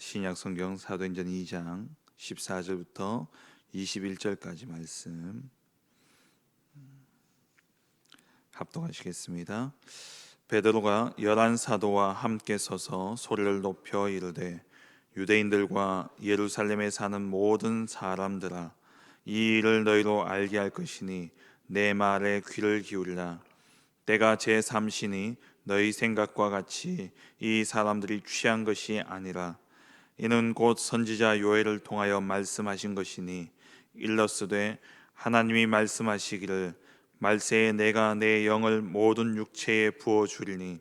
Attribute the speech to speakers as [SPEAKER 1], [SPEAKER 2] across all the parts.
[SPEAKER 1] 신약 성경 사도행전 2장 14절부터 21절까지 말씀 합독하시겠습니다. 베드로가 11 사도와 함께 서서 소리를 높여 이르되 유대인들과 예루살렘에 사는 모든 사람들아, 이 일을 너희로 알게 할 것이니 내 말에 귀를 기울이라. 때가 제3시니 너희 생각과 같이 이 사람들이 취한 것이 아니라 이는 곧 선지자 요엘을 통하여 말씀하신 것이니 일러스되 하나님이 말씀하시기를 말세에 내가 내 영을 모든 육체에 부어 주리니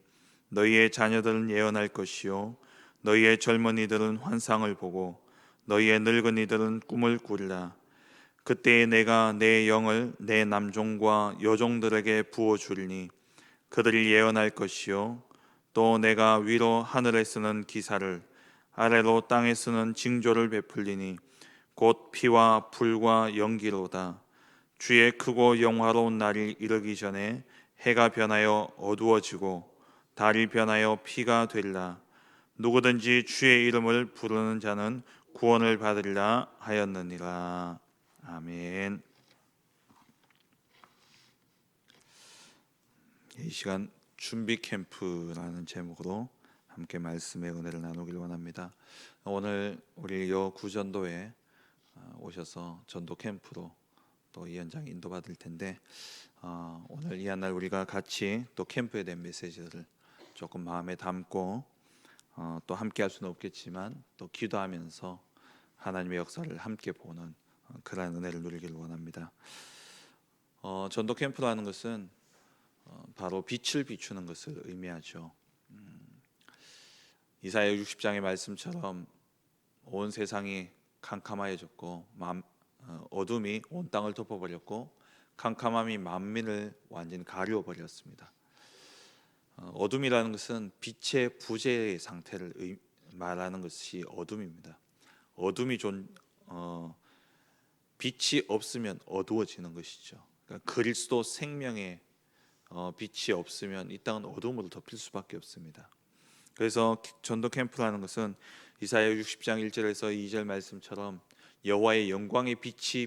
[SPEAKER 1] 너희의 자녀들은 예언할 것이요 너희의 젊은이들은 환상을 보고 너희의 늙은이들은 꿈을 꾸리라. 그때에 내가 내 영을 내 남종과 여종들에게 부어 주리니 그들이 예언할 것이요 또 내가 위로 하늘에 쓰는 기사를 아래로 땅에 쓰는 징조를 베풀리니 곧 피와 불과 연기로다. 주의 크고 영화로운 날이 이르기 전에 해가 변하여 어두워지고 달이 변하여 피가 되리라. 누구든지 주의 이름을 부르는 자는 구원을 받으리라 하였느니라. 아멘. 이 시간 준비 캠프라는 제목으로 함께 말씀의 은혜를 나누길 원합니다. 오늘 우리 여구전도에 오셔서 전도 캠프로 또 이 현장 인도받을 텐데 오늘 이 한 날 우리가 같이 또 캠프에 대한 메시지를 조금 마음에 담고 또 함께 할 수는 없겠지만 또 기도하면서 하나님의 역사를 함께 보는 그러한 은혜를 누리기를 원합니다. 전도 캠프라는 것은 바로 빛을 비추는 것을 의미하죠. 이사야 60장의 말씀처럼 온 세상이 캄캄하여졌고 어둠이 온 땅을 덮어버렸고 캄캄함이 만민을 완전히 가려버렸습니다. 어둠이라는 것은 빛의 부재의 상태를 말하는 것이 어둠입니다. 빛이 없으면 어두워지는 것이죠. 그러니까 그리스도 생명의 빛이 없으면 이 땅은 어둠으로 덮일 수밖에 없습니다. 그래서 전도 캠프라는 것은 이사야 60장 1절에서 2절 말씀처럼 여호와의 영광의 빛이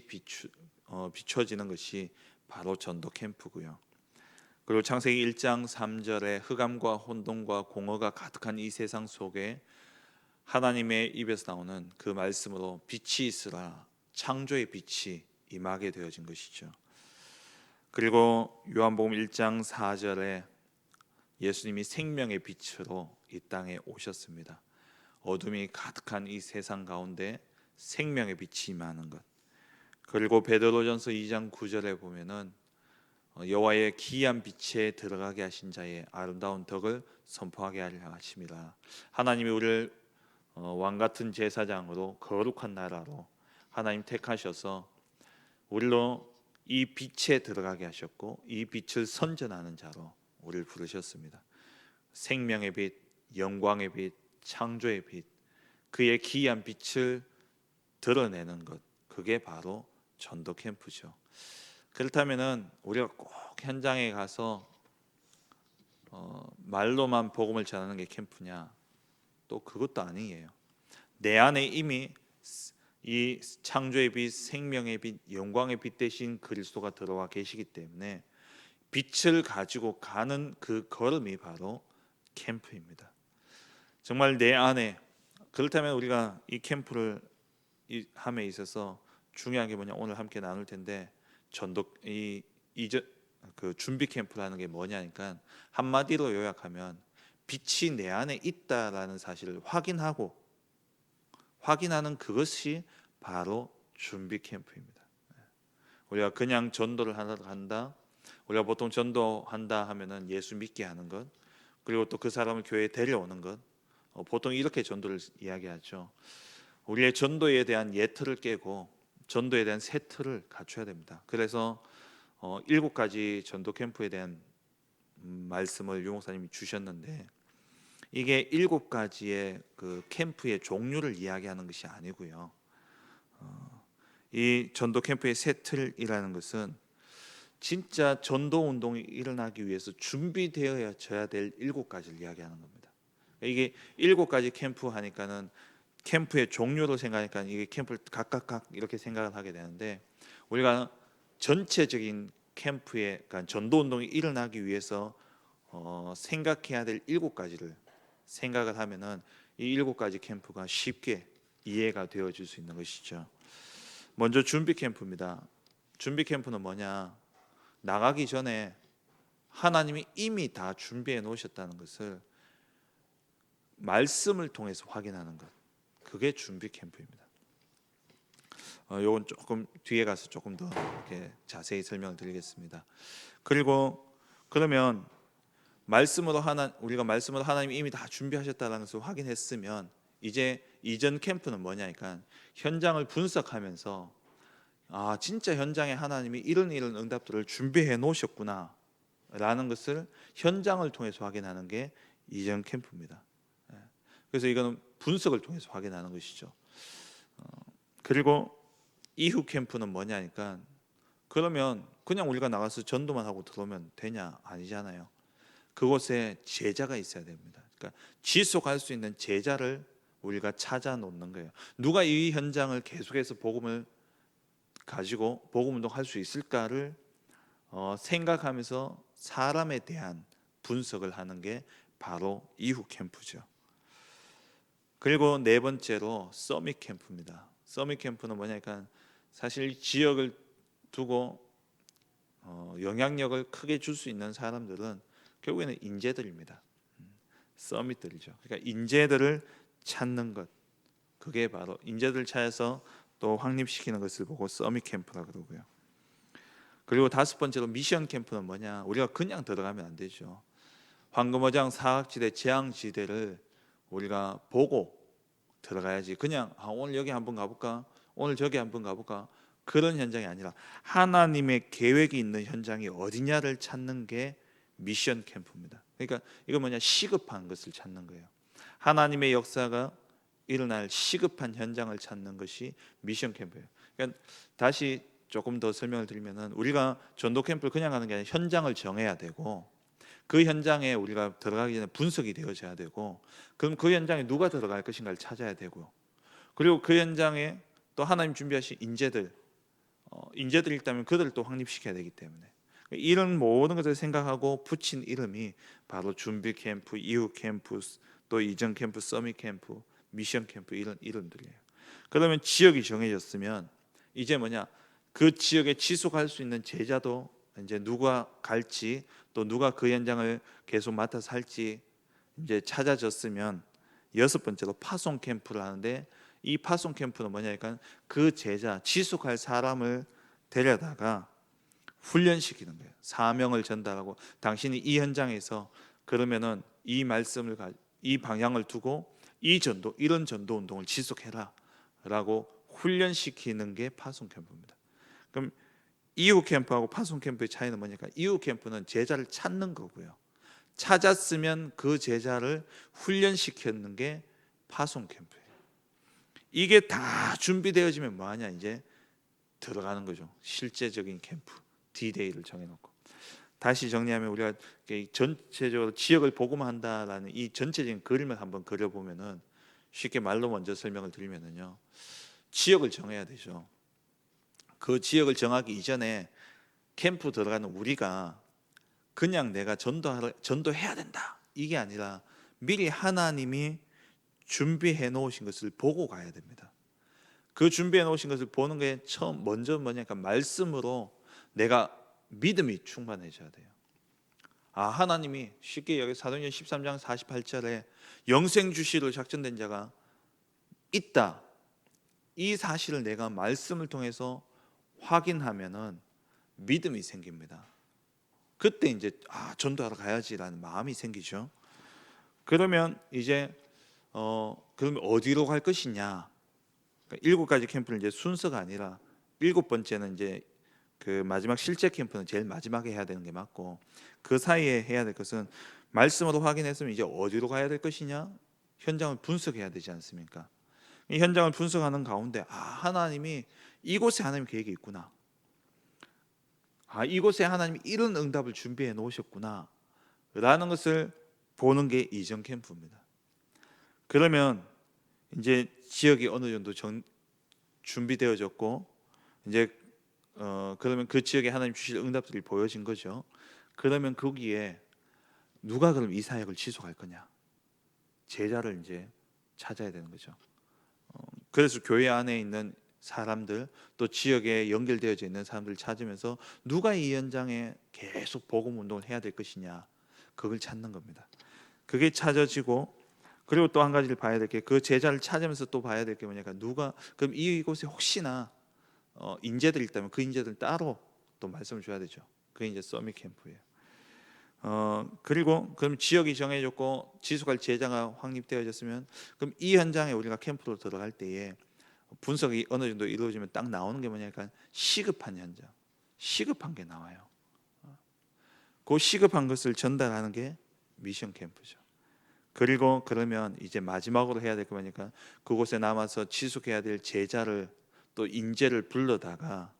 [SPEAKER 1] 비춰지는 것이 바로 전도 캠프고요. 그리고 창세기 1장 3절에 흑암과 혼돈과 공허가 가득한 이 세상 속에 하나님의 입에서 나오는 그 말씀으로 빛이 있으라, 창조의 빛이 임하게 되어진 것이죠. 그리고 요한복음 1장 4절에 예수님이 생명의 빛으로 이 땅에 오셨습니다. 어둠이 가득한 이 세상 가운데 생명의 빛이 임하는 것. 그리고 베드로전서 2장 9절에 보면은 여호와의 기이한 빛에 들어가게 하신 자의 아름다운 덕을 선포하게 하려 하심이라. 하나님이 우리를 왕 같은 제사장으로 거룩한 나라로 하나님 택하셔서 우리로 이 빛에 들어가게 하셨고 이 빛을 선전하는 자로 우리를 부르셨습니다. 생명의 빛, 영광의 빛, 창조의 빛, 그의 기이한 빛을 드러내는 것, 그게 바로 전도 캠프죠. 그렇다면은 우리가 꼭 현장에 가서 말로만 복음을 전하는 게 캠프냐? 또 그것도 아니에요. 내 안에 이미 이 창조의 빛, 생명의 빛, 영광의 빛 대신 그리스도가 들어와 계시기 때문에 빛을 가지고 가는 그 걸음이 바로 캠프입니다. 정말 내 안에, 그렇다면 우리가 이 캠프를 함에 있어서 중요한 게 뭐냐, 오늘 함께 나눌 텐데 그 준비 캠프라는 게 뭐냐니까 한마디로 요약하면 빛이 내 안에 있다라는 사실을 확인하는 그것이 바로 준비 캠프입니다. 우리가 그냥 전도를 하러 간다, 우리가 보통 전도한다 하면은 예수 믿게 하는 것, 그리고 또 그 사람을 교회에 데려오는 것, 보통 이렇게 전도를 이야기하죠. 우리의 전도에 대한 예틀을 깨고 전도에 대한 새 틀을 갖춰야 됩니다. 그래서 7가지 전도 캠프에 대한 말씀을 유 목사님이 주셨는데, 이게 7가지의 그 캠프의 종류를 이야기하는 것이 아니고요. 이 전도 캠프의 새 틀이라는 것은 진짜 전도 운동이 일어나기 위해서 준비되어져야 될 7가지를 이야기하는 겁니다. 이게 7가지 캠프 하니까는 캠프의 종류를 생각하니까 이게 캠프를 각각 이렇게 생각을 하게 되는데, 우리가 전체적인 캠프의, 그러니까 전도 운동이 일어나기 위해서 생각해야 될 7가지를 생각을 하면은 이 7가지 캠프가 쉽게 이해가 되어질 수 있는 것이죠. 먼저 준비 캠프입니다. 준비 캠프는 뭐냐? 나가기 전에 하나님이 이미 다 준비해 놓으셨다는 것을 말씀을 통해서 확인하는 것. 그게 준비 캠프입니다. 요건 조금 뒤에 가서 조금 더 이렇게 자세히 설명을 드리겠습니다. 그리고 그러면 우리가 말씀으로 하나님이 이미 다 준비하셨다는 것을 확인했으면 이제 이전 캠프는 뭐냐니까 현장을 분석하면서 진짜 현장에 하나님이 이런 응답들을 준비해 놓으셨구나 라는 것을 현장을 통해서 확인하는 게 이전 캠프입니다. 그래서 이거는 분석을 통해서 확인하는 것이죠. 그리고 이후 캠프는 뭐냐니까 그러면 그냥 우리가 나가서 전도만 하고 들어오면 되냐? 아니잖아요. 그곳에 제자가 있어야 됩니다. 그러니까 지속할 수 있는 제자를 우리가 찾아 놓는 거예요. 누가 이 현장을 계속해서 복음 운동할 수 있을까를 생각하면서 사람에 대한 분석을 하는 게 바로 이후 캠프죠. 그리고 네 번째로 서밋 캠프입니다. 서밋 캠프는 뭐냐니까 사실 지역을 두고 영향력을 크게 줄 수 있는 사람들은 결국에는 인재들입니다. 서밋들이죠. 그러니까 인재들을 찾는 것, 그게 바로 인재들을 찾아서 또 확립시키는 것을 보고 서밋 캠프라고 그러고요. 그리고 다섯 번째로 미션 캠프는 뭐냐? 우리가 그냥 들어가면 안 되죠. 황금어장, 사각지대, 재앙지대를 우리가 보고 들어가야지. 그냥 오늘 여기 한번 가볼까? 오늘 저기 한번 가볼까? 그런 현장이 아니라 하나님의 계획이 있는 현장이 어디냐를 찾는 게 미션 캠프입니다. 그러니까 이거 뭐냐? 시급한 것을 찾는 거예요. 하나님의 역사가 일어날 시급한 현장을 찾는 것이 미션 캠프예요. 그러니까 다시 조금 더 설명을 드리면은 우리가 전도 캠프를 그냥 가는 게 아니라 현장을 정해야 되고 그 현장에 우리가 들어가기 전에 분석이 되어져야 되고 그럼 그 현장에 누가 들어갈 것인가를 찾아야 되고요. 그리고 그 현장에 또 하나님 준비하신 인재들이 있다면 그들을 또 확립시켜야 되기 때문에 이런 모든 것을 생각하고 붙인 이름이 바로 준비 캠프, 이후 캠프, 또 이전 캠프, 서밋 캠프, 미션 캠프 이런 이름들이에요. 그러면 지역이 정해졌으면 이제 뭐냐? 그 지역에 지속할 수 있는 제자도 이제 누가 갈지 또 누가 그 현장을 계속 맡아서 할지 이제 찾아졌으면 여섯 번째로 파송 캠프를 하는데 이 파송 캠프는 뭐냐니까 그 제자 지속할 사람을 데려다가 훈련시키는 거예요. 사명을 전달하고 당신이 이 현장에서 그러면은 이 말씀을 이 방향을 두고 이런 전도 운동을 지속해라라고 훈련시키는 게 파송 캠프입니다. 그럼 이후 캠프하고 파송 캠프의 차이는 뭐냐니까 이후 캠프는 제자를 찾는 거고요. 찾았으면 그 제자를 훈련시키는 게 파송 캠프예요. 이게 다 준비되어지면 뭐하냐? 이제 들어가는 거죠. 실제적인 캠프 D-Day를 정해놓고 다시 정리하면 우리가 전체적으로 지역을 복음한다라는 이 전체적인 그림을 한번 그려보면은 쉽게 말로 먼저 설명을 드리면은요, 지역을 정해야 되죠. 그 지역을 정하기 이전에 캠프 들어가는 우리가 그냥 내가 전도해야 된다 이게 아니라 미리 하나님이 준비해 놓으신 것을 보고 가야 됩니다. 그 준비해 놓으신 것을 보는 게 먼저 뭐냐니까 말씀으로 내가 믿음이 충만해져야 돼요. 하나님이 쉽게 여기 사도행전 13장 48절에 영생 주시로 작정된 자가 있다. 이 사실을 내가 말씀을 통해서 확인하면은 믿음이 생깁니다. 그때 이제 전도하러 가야지라는 마음이 생기죠. 그러면 이제 그러면 어디로 갈 것이냐? 그러니까 7가지 캠프는 이제 순서가 아니라 7번째는 이제 그 마지막 실제 캠프는 제일 마지막에 해야 되는 게 맞고 그 사이에 해야 될 것은 말씀으로 확인했으면 이제 어디로 가야 될 것이냐? 현장을 분석해야 되지 않습니까? 이 현장을 분석하는 가운데 하나님이 이곳에 하나님 계획이 있구나. 이곳에 하나님이 이런 응답을 준비해 놓으셨구나 라는 것을 보는 게 이전 캠프입니다. 그러면 이제 지역이 어느 정도 준비되어졌고 이제 그러면 그 지역에 하나님 주실 응답들이 보여진 거죠. 그러면 거기에 누가 그럼 이 사역을 지속할 거냐? 제자를 이제 찾아야 되는 거죠. 그래서 교회 안에 있는 사람들 또 지역에 연결되어져 있는 사람들을 찾으면서 누가 이 현장에 계속 복음 운동을 해야 될 것이냐, 그걸 찾는 겁니다. 그게 찾아지고, 그리고 또 한 가지를 봐야 될 게, 그 제자를 찾으면서 또 봐야 될 게 뭐냐니까, 누가 그럼 이곳에 혹시나 인재들이 있다면 그 인재들 따로 또 말씀을 줘야 되죠. 그게 이제 서밋 캠프예요. 그리고 그럼 지역이 정해졌고 지속할 제자가 확립되어졌으면, 그럼 이 현장에 우리가 캠프로 들어갈 때에 분석이 어느 정도 이루어지면 딱 나오는 게 뭐냐니까, 시급한 현장, 시급한 게 나와요. 그 시급한 것을 전달하는 게 미션 캠프죠. 그리고 그러면 이제 마지막으로 해야 될 거 뭐니까, 그곳에 남아서 지속해야 될 제자를 또 인재를 불러다가,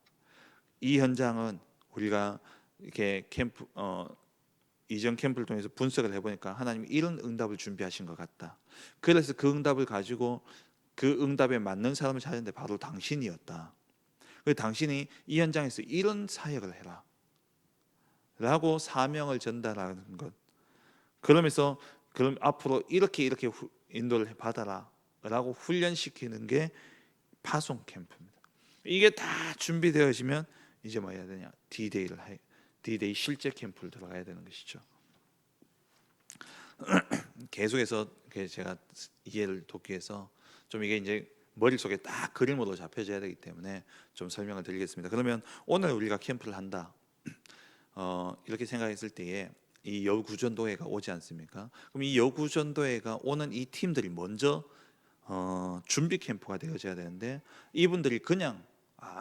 [SPEAKER 1] 이 현장은 우리가 이렇게 캠프 이전 캠프를 통해서 분석을 해보니까 하나님이 이런 응답을 준비하신 것 같다. 그래서 그 응답을 가지고 그 응답에 맞는 사람을 찾았는데 바로 당신이었다. 그래서 당신이 이 현장에서 이런 사역을 해라 라고 사명을 전달하는 것. 그러면서 그럼 앞으로 이렇게 인도를 받아라 라고 훈련시키는 게 파송 캠프입니다. 이게 다 준비되어지면 이제 뭐 해야 되냐, D-Day 실제 캠프를 들어가야 되는 것이죠. 계속해서 제가 이해를 돕기 위해서 좀 이게 이제 머릿속에 딱 그림으로 잡혀져야 되기 때문에 좀 설명을 드리겠습니다. 그러면 오늘 우리가 캠프를 한다, 이렇게 생각했을 때에 이 여구전도회가 오지 않습니까? 그럼 이 여구전도회가 오는 이 팀들이 먼저 준비 캠프가 되어져야 되는데, 이분들이 그냥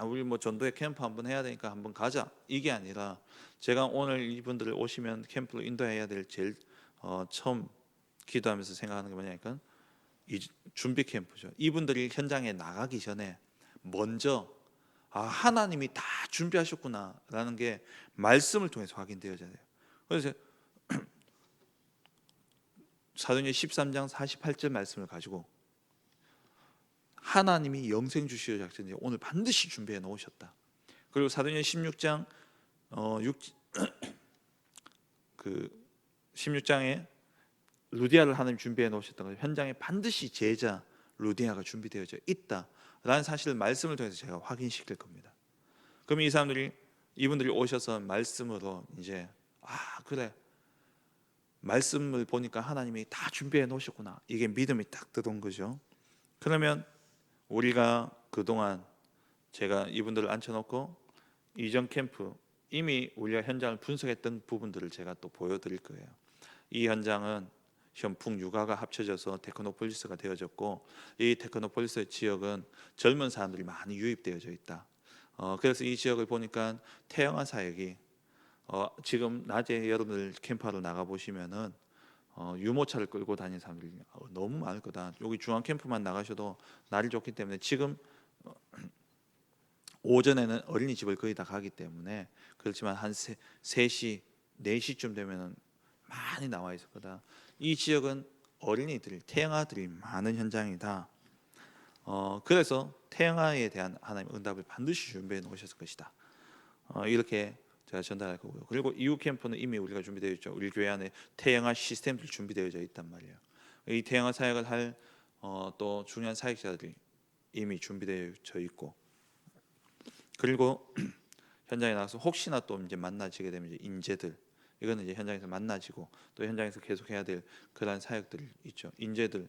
[SPEAKER 1] 우리 뭐 전도회 캠프 한번 해야 되니까 한번 가자, 이게 아니라, 제가 오늘 이분들을 오시면 캠프로 인도해야 될 제일 처음 기도하면서 생각하는 게 뭐냐니까, 이 준비 캠프죠. 이분들이 현장에 나가기 전에 먼저 하나님이 다 준비하셨구나라는 게 말씀을 통해서 확인되어져야 돼요. 그래서 사도행전 13장 48절 말씀을 가지고, 하나님이 영생 주시오 작전이 오늘 반드시 준비해 놓으셨다. 그리고 사도행전 16장 16장에 루디아를 하나님 준비해 놓으셨던 거죠. 현장에 반드시 제자 루디아가 준비되어져 있다라는 사실을 말씀을 통해서 제가 확인시킬 겁니다. 그럼 이분들이 오셔서 말씀으로 이제 그래, 말씀을 보니까 하나님이 다 준비해 놓으셨구나, 이게 믿음이 딱 들어온 거죠. 그러면 우리가 그동안 제가 이분들을 앉혀놓고 이전 캠프 이미 우리가 현장을 분석했던 부분들을 제가 또 보여드릴 거예요. 이 현장은 현풍 육아가 합쳐져서 테크노폴리스가 되어졌고, 이 테크노폴리스 지역은 젊은 사람들이 많이 유입되어져 있다. 그래서 이 지역을 보니까 태영아 사역이 지금 낮에 여러분들 캠프하러 나가 보시면은 유모차를 끌고 다니는 사람들이 너무 많을 거다. 여기 중앙 캠프만 나가셔도 날이 좋기 때문에, 지금 오전에는 어린이집을 거의 다 가기 때문에 그렇지만 한 3시, 4시쯤 되면은 많이 나와 있을 거다. 이 지역은 어린이들, 태영아들이 많은 현장이다. 그래서 태영아에 대한 하나님의 응답을 반드시 준비해 놓으셨을 것이다. 이렇게 제가 전달할 거고요. 그리고 이후 캠프는 이미 우리가 준비되어 있죠. 우리 교회 안에 태영아 시스템들 준비되어져 있단 말이에요. 이 태영아 사역을 할 또 중요한 사역자들이 이미 준비되어져 있고, 그리고 현장에 나가서 혹시나 또 이제 만나지게 되면 이제 인재들, 이거는 이제 현장에서 만나지고 또 현장에서 계속 해야 될 그러한 사역들이 있죠. 인재들,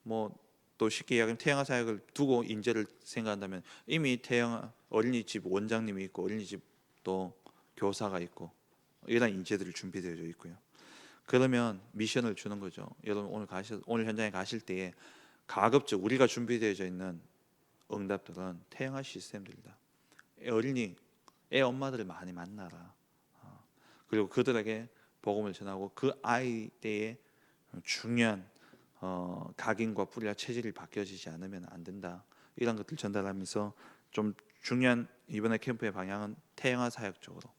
[SPEAKER 1] 뭐 또 쉽게 이야기하면 태영아 사역을 두고 인재를 생각한다면, 이미 태영아 어린이집 원장님이 있고 어린이집 또 교사가 있고 이런 인재들이 준비되어 있고요. 그러면 미션을 주는 거죠. 여러분 오늘 현장에 가실 때에 가급적 우리가 준비되어져 있는 응답들은 태영아 시스템들이다. 애 엄마들을 많이 만나라. 그리고 그들에게 복음을 전하고 그 아이 때에 중요한 각인과 뿌리와 체질이 바뀌어지지 않으면 안 된다. 이런 것들 전달하면서 좀 중요한 이번에 캠프의 방향은 태영아 사역 쪽으로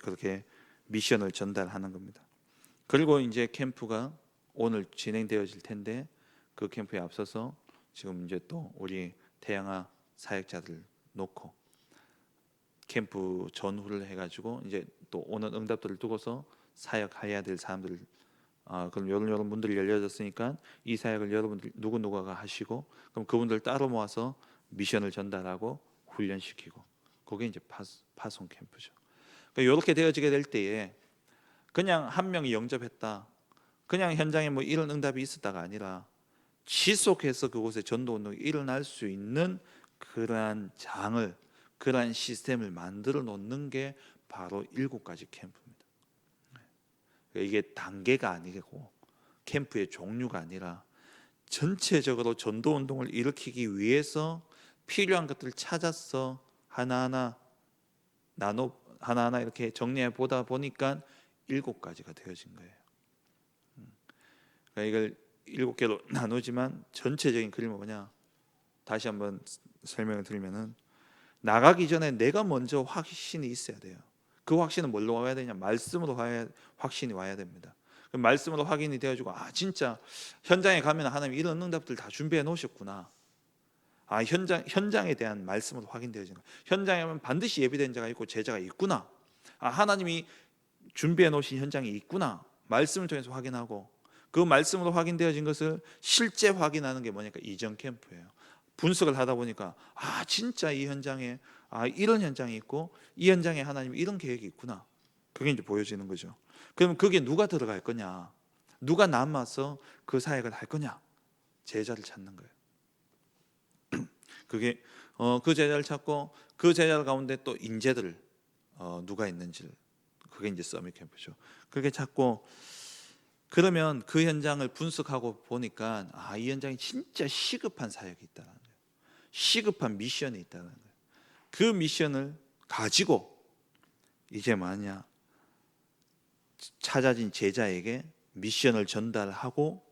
[SPEAKER 1] 그렇게 미션을 전달하는 겁니다. 그리고 이제 캠프가 오늘 진행되어질 텐데, 그 캠프에 앞서서 지금 이제 또 우리 태양아 사역자들 놓고 캠프 전후를 해가지고 이제 또 오는 응답들을 두고서 사역해야 될 사람들, 그럼 여러 분들이 열려졌으니까 이 사역을 여러분들 누구누가가 하시고, 그럼 그분들 따로 모아서 미션을 전달하고 훈련시키고, 그게 이제 파송 캠프죠. 그러니까 이렇게 되어지게 될 때에 그냥 한 명이 영접했다, 그냥 현장에 뭐 이런 응답이 있었다가 아니라 지속해서 그곳에 전도 운동이 일어날 수 있는 그러한 장을, 그러한 시스템을 만들어 놓는 게 바로 7가지 캠프입니다. 이게 단계가 아니고 캠프의 종류가 아니라 전체적으로 전도 운동을 일으키기 위해서 필요한 것들을 찾아서 하나하나 하나하나 이렇게 정리해 보다 보니까 7가지가 되어진 거예요. 그러니까 이걸 7개로 나누지만 전체적인 그림은 뭐냐? 다시 한번 설명을 드리면은, 나가기 전에 내가 먼저 확신이 있어야 돼요. 그 확신은 뭘로 와야 되냐? 말씀으로 확신이 와야 됩니다. 말씀으로 확인이 되어지고, 진짜 현장에 가면 하나님 이런 응답들 다 준비해 놓으셨구나. 현장에 대한 말씀으로 확인되어지는 거예요. 현장에 가면 반드시 예비된 자가 있고 제자가 있구나. 하나님이 준비해 놓으신 현장이 있구나. 말씀을 통해서 확인하고, 그 말씀으로 확인되어진 것을 실제 확인하는 게 뭐냐니까 이전 캠프예요. 분석을 하다 보니까 진짜 이 현장에 이런 현장이 있고 이 현장에 하나님 이런 계획이 있구나. 그게 이제 보여지는 거죠. 그럼 그게 누가 들어갈 거냐? 누가 남아서 그 사역을 할 거냐? 제자를 찾는 거예요. 그게 그 제자를 찾고, 그 제자 가운데 또 인재들 누가 있는지, 그게 이제 서밋 캠프죠. 그렇게 찾고, 그러면 그 현장을 분석하고 보니까 이 현장에 진짜 시급한 사역이 있다는 거예요. 시급한 미션이 있다는 거예요. 그 미션을 가지고 이제 뭐냐? 찾아진 제자에게 미션을 전달하고,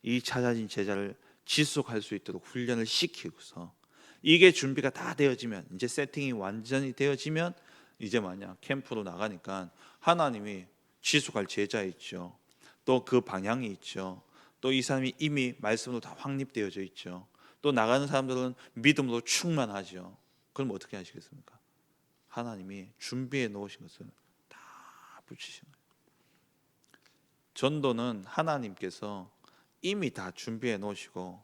[SPEAKER 1] 이 찾아진 제자를 지속할 수 있도록 훈련을 시키고서, 이게 준비가 다 되어지면, 이제 세팅이 완전히 되어지면 이제 뭐냐? 캠프로 나가니까 하나님이 지속할 제자 있죠. 또 그 방향이 있죠. 또 이 사람이 이미 말씀으로 다 확립되어져 있죠. 또 나가는 사람들은 믿음으로 충만하죠. 그럼 어떻게 하시겠습니까? 하나님이 준비해 놓으신 것을 다 붙이시는 거예요. 전도는 하나님께서 이미 다 준비해 놓으시고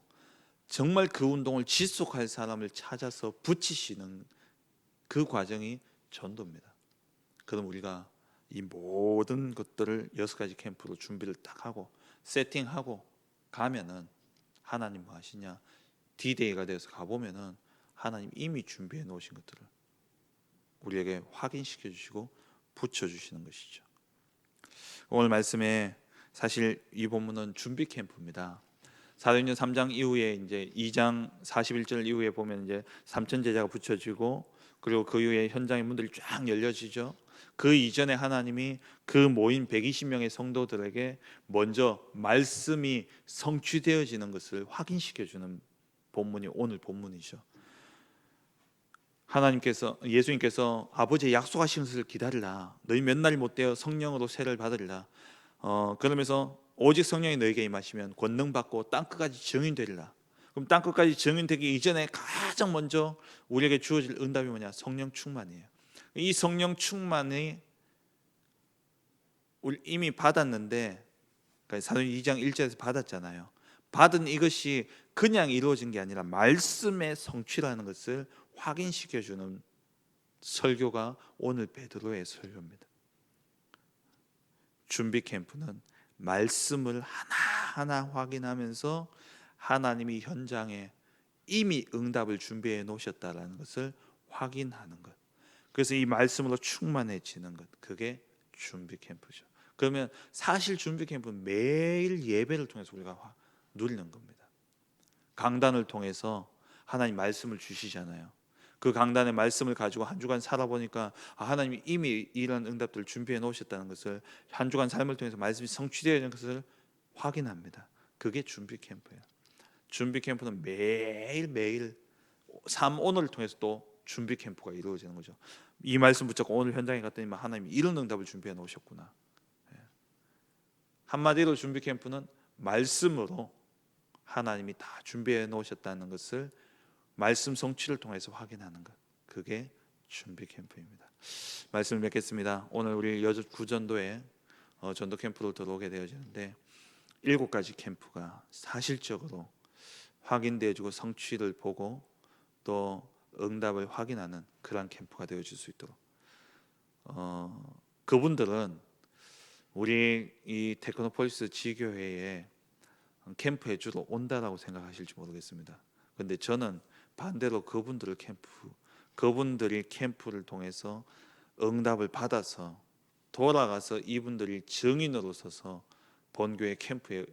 [SPEAKER 1] 정말 그 운동을 지속할 사람을 찾아서 붙이시는 그 과정이 전도입니다. 그럼 우리가 이 모든 것들을 6가지 캠프로 준비를 딱 하고 세팅하고 가면은, 하나님 뭐 하시냐? D-Day가 돼서 가보면은 하나님 이미 준비해 놓으신 것들을 우리에게 확인시켜 주시고 붙여주시는 것이죠. 오늘 말씀에 사실 이 본문은 준비 캠프입니다. 사도행전 3장 이후에 이제 2장 41절 이후에 보면 이제 3천 제자가 붙여지고, 그리고 그 이후에 현장의 문들이 쫙 열려지죠. 그 이전에 하나님이 그 모인 120명의 성도들에게 먼저 말씀이 성취되어지는 것을 확인시켜주는 본문이 오늘 본문이죠. 예수님께서 아버지의 약속하신 것을 기다리라. 너희 몇 날이 못되어 성령으로 세를 받으리라. 그러면서 오직 성령이 너에게 임하시면 권능 받고 땅 끝까지 증인되리라. 그럼 땅 끝까지 증인되기 이전에 가장 먼저 우리에게 주어질 응답이 뭐냐? 성령 충만이에요. 이 성령 충만이 우리 이미 받았는데, 그러니까 사도행전 2장 1절에서 받았잖아요. 받은 이것이 그냥 이루어진 게 아니라 말씀의 성취라는 것을 확인시켜주는 설교가 오늘 베드로의 설교입니다. 준비 캠프는 말씀을 하나하나 확인하면서 하나님이 현장에 이미 응답을 준비해 놓으셨다는 것을 확인하는 것. 그래서 이 말씀으로 충만해지는 것, 그게 준비 캠프죠. 그러면 사실 준비 캠프는 매일 예배를 통해서 우리가 누리는 겁니다. 강단을 통해서 하나님 말씀을 주시잖아요. 그 강단의 말씀을 가지고 한 주간 살아보니까 하나님이 이미 이런 응답들을 준비해 놓으셨다는 것을, 한 주간 삶을 통해서 말씀이 성취되는 것을 확인합니다. 그게 준비 캠프예요. 준비 캠프는 매일매일 삶 오늘을 통해서 또 준비 캠프가 이루어지는 거죠. 이 말씀 붙잡고 오늘 현장에 갔더니 하나님이 이런 응답을 준비해 놓으셨구나. 한마디로 준비 캠프는 말씀으로 하나님이 다 준비해 놓으셨다는 것을 말씀 성취를 통해서 확인하는 것, 그게 준비 캠프입니다. 말씀을 맺겠습니다. 오늘 우리 구전도에 전도 캠프로 들어오게 되어지는데 7가지 캠프가 사실적으로 확인되어지고 성취를 보고 또 응답을 확인하는 그러한 캠프가 되어질 수 있도록 그분들은 우리 이 테크노폴리스 지교회에 캠프에 주로 온다라고 생각하실지 모르겠습니다. 근데 저는 반대로 그분들이 캠프를 통해서 응답을 받아서 돌아가서 이분들이 증인으로 서서 본교회 캠프에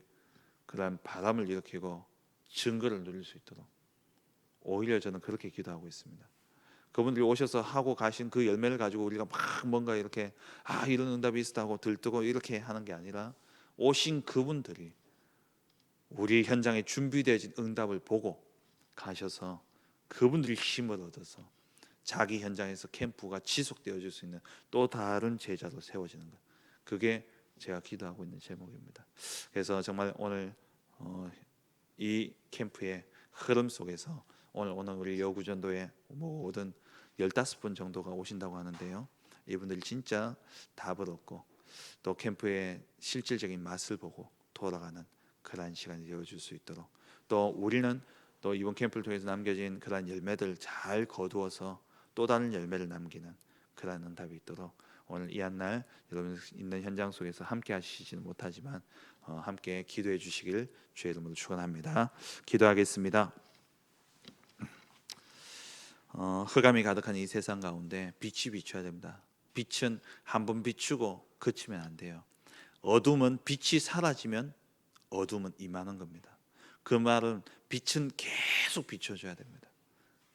[SPEAKER 1] 그런 바람을 일으키고 증거를 누릴 수 있도록 오히려 저는 그렇게 기도하고 있습니다. 그분들이 오셔서 하고 가신 그 열매를 가지고 우리가 막 뭔가 이렇게 이런 응답이 있었다고 들뜨고 이렇게 하는 게 아니라 오신 그분들이 우리 현장에 준비되어진 응답을 보고 가셔서 그분들이 힘을 얻어서 자기 현장에서 캠프가 지속되어질 수 있는 또 다른 제자로 세워지는 것, 그게 제가 기도하고 있는 제목입니다. 그래서 정말 오늘 이 캠프의 흐름 속에서 오늘 우리 여구전도의 모든 15분 정도가 오신다고 하는데요, 이분들이 진짜 답을 얻고 또 캠프의 실질적인 맛을 보고 돌아가는 그러한 시간이 되어줄 수 있도록, 또 우리는 또 이번 캠프를 통해서 남겨진 그러한 열매들 잘 거두어서 또 다른 열매를 남기는 그러한 응답이 있도록 오늘 이 한 날 여러분 있는 현장 속에서 함께 하시지는 못하지만 함께 기도해 주시길 주의 이름으로 축원합니다. 기도하겠습니다. 흑암이 가득한 이 세상 가운데 빛이 비춰야 됩니다. 빛은 한 번 비추고 그치면 안 돼요. 어둠은 빛이 사라지면 어둠은 임하는 겁니다. 그 말은 빛은 계속 비춰줘야 됩니다.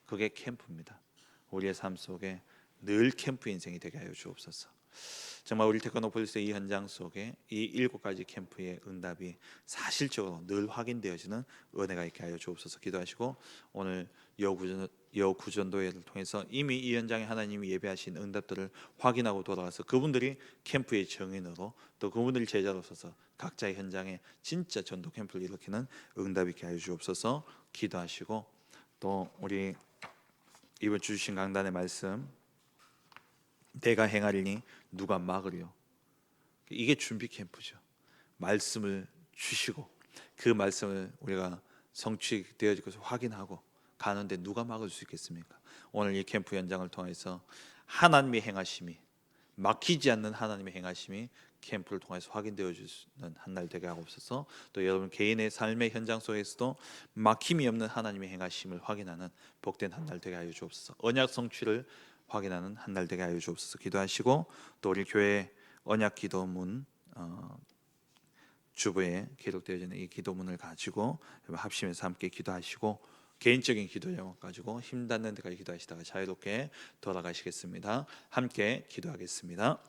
[SPEAKER 1] 그게 캠프입니다. 우리의 삶 속에 늘 캠프 인생이 되게 하여 주옵소서. 정말 우리 테크노폴리스의 이 현장 속에 이 7가지 캠프의 응답이 사실적으로 늘 확인되어지는 은혜가 있게 하여 주옵소서. 기도하시고 오늘 여구전도회를 통해서 이미 이 현장에 하나님이 예배하신 응답들을 확인하고 돌아가서 그분들이 캠프의 증인으로 또 그분들이 제자로 서서 각자의 현장에 진짜 전도 캠프를 일으키는 응답이 있게 하여 주옵소서. 기도하시고 또 우리 이번 주 주신 강단의 말씀, 내가 행하리니 누가 막으리요. 이게 준비 캠프죠. 말씀을 주시고 그 말씀을 우리가 성취되어질 것을 확인하고 가는데 누가 막을 수 있겠습니까? 오늘 이 캠프 현장을 통해서 하나님의 행하심이, 막히지 않는 하나님의 행하심이 캠프를 통해서 확인되어지는 한 날 되게 하옵소서. 또 여러분 개인의 삶의 현장 속에서도 막힘이 없는 하나님의 행하심을 확인하는 복된 한 날 되게 하여 주옵소서. 언약 성취를 확인하는 한 날 되게 하여 주옵소서. 기도하시고 또 우리 교회 언약 기도문 주부에 기록되어지는 이 기도문을 가지고 합심해서 함께 기도하시고 개인적인 기도 제목 가지고 힘 닿는 데까지 기도하시다가 자유롭게 돌아가시겠습니다. 함께 기도하겠습니다.